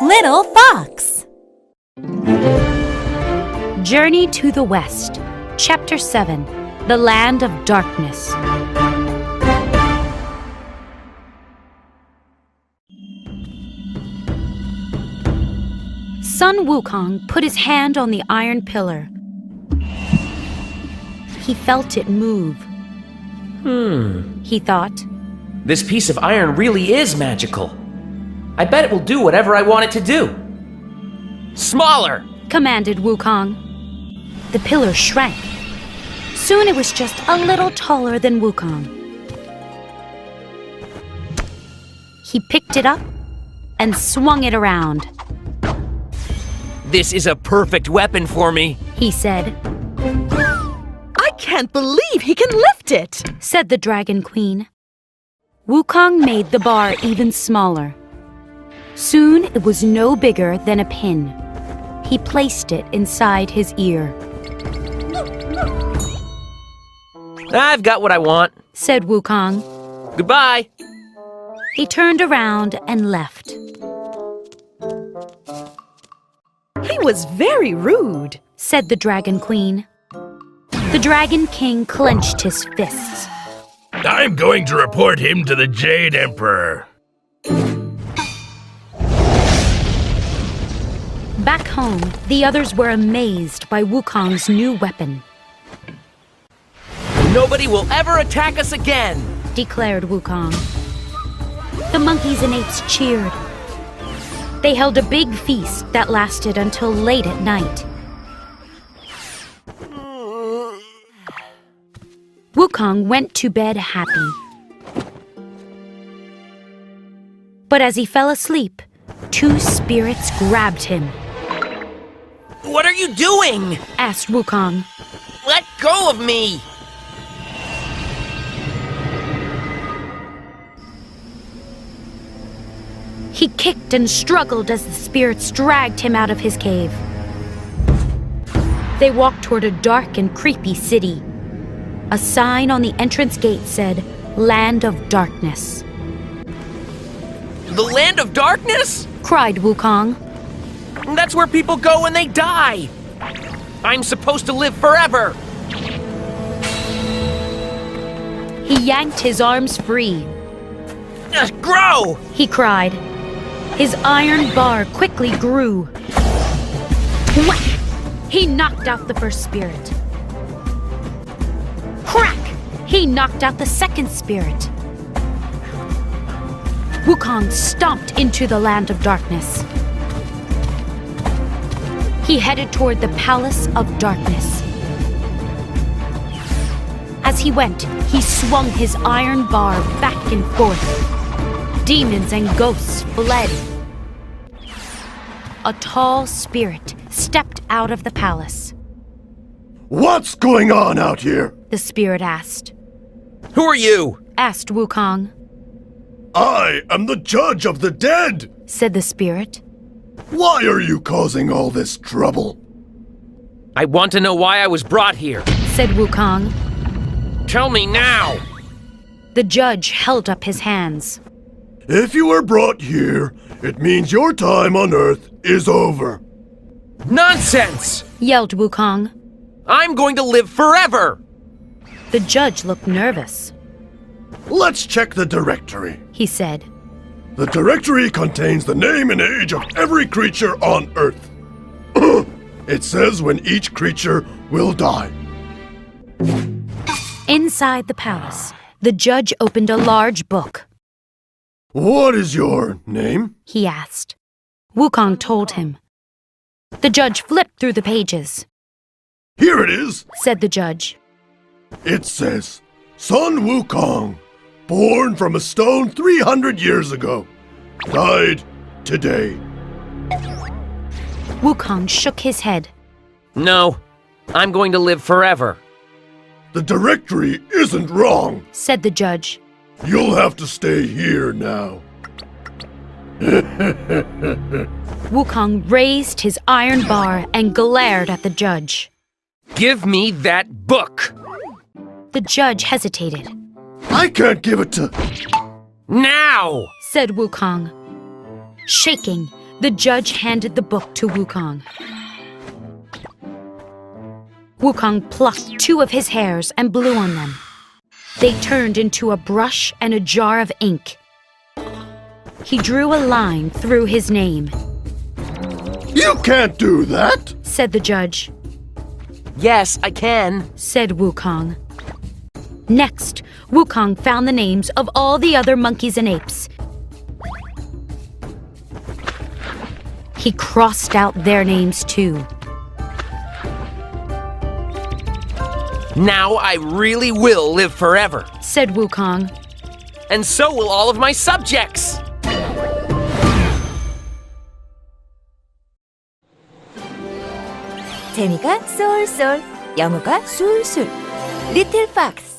Little Fox. Journey to the West. Chapter 7. The Land of Darkness. Son Wukong put his hand on the iron pillar. He felt it move. He thought. This piece of iron really is magical. I bet it will do whatever I want it to do. Smaller! Commanded Wukong. The pillar shrank. Soon it was just a little taller than Wukong. He picked it up and swung it around. This is a perfect weapon for me, He said, I can't believe he can lift it. said the Dragon Queen. Wukong made the bar even smaller. Soon it was no bigger than a pin. He placed it inside his ear. I've got what I want. Said Wukong. Goodbye. He turned around and left. He was very rude. Said the Dragon Queen. The Dragon King clenched his fists. I'm going to report him to the Jade Emperor. Back home, the others were amazed by Wukong's new weapon, Nobody will ever attack us again. declared Wukong. The monkeys and apes cheered. They held a big feast that lasted until late at night. Wukong went to bed happy. But as he fell asleep, two spirits grabbed him. What are you doing? Asked Wukong. Let go of me. He kicked and struggled as the spirits dragged him out of his cave. They walked toward a dark and creepy city. A sign on the entrance gate said, Land of Darkness. The Land of Darkness? Cried Wukong. That's where people go when they die. I'm supposed to live forever. He yanked his arms free. Grow! He cried. His iron bar quickly grew. Whack! He knocked out the first spirit. Crack! He knocked out the second spirit. Wukong stomped into the Land of Darkness. He headed toward the Palace of Darkness. As he went, he swung his iron bar back and forth. Demons and ghosts fled. A tall spirit stepped out of the palace. What's going on out here? The spirit asked. Who are you? Asked Wukong. I am the judge of the dead. Said the spirit. Why are you causing all this trouble? I want to know why I was brought here. Said Wukong. Tell me now. The judge held up his hands. If you were brought here, it means your time on Earth is over. Nonsense! Yelled Wukong. I'm going to live forever. The judge looked nervous. Let's check the directory. He said. The directory contains the name and age of every creature on Earth. It says when each creature will die. Inside the palace, the judge opened a large book. What is your name? He asked. Wukong told him. The judge flipped through the pages. Here it is. Said the judge. It says, Son Wukong, born from a stone 300 years ago, died today. Wukong shook his head. No, I'm going to live forever. The directory isn't wrong. Said the judge. You'll have to stay here now. Wukong raised his iron bar and glared at the judge. Give me that book. The judge hesitated. I can't give it to... Now! said Wukong. Shaking, the judge handed the book to Wukong. Wukong plucked 2 of his hairs and blew on them. They turned into a brush and a jar of ink. He drew a line through his name, You can't do that! said the judge. Yes, I can. Said Wukong. Next, Wukong found the names of all the other monkeys and apes. He crossed out their names too. Now I really will live forever. Said Wukong. And so will all of my subjects. 재미가 쏠쏠, 영어가 술술. 리틀팍스.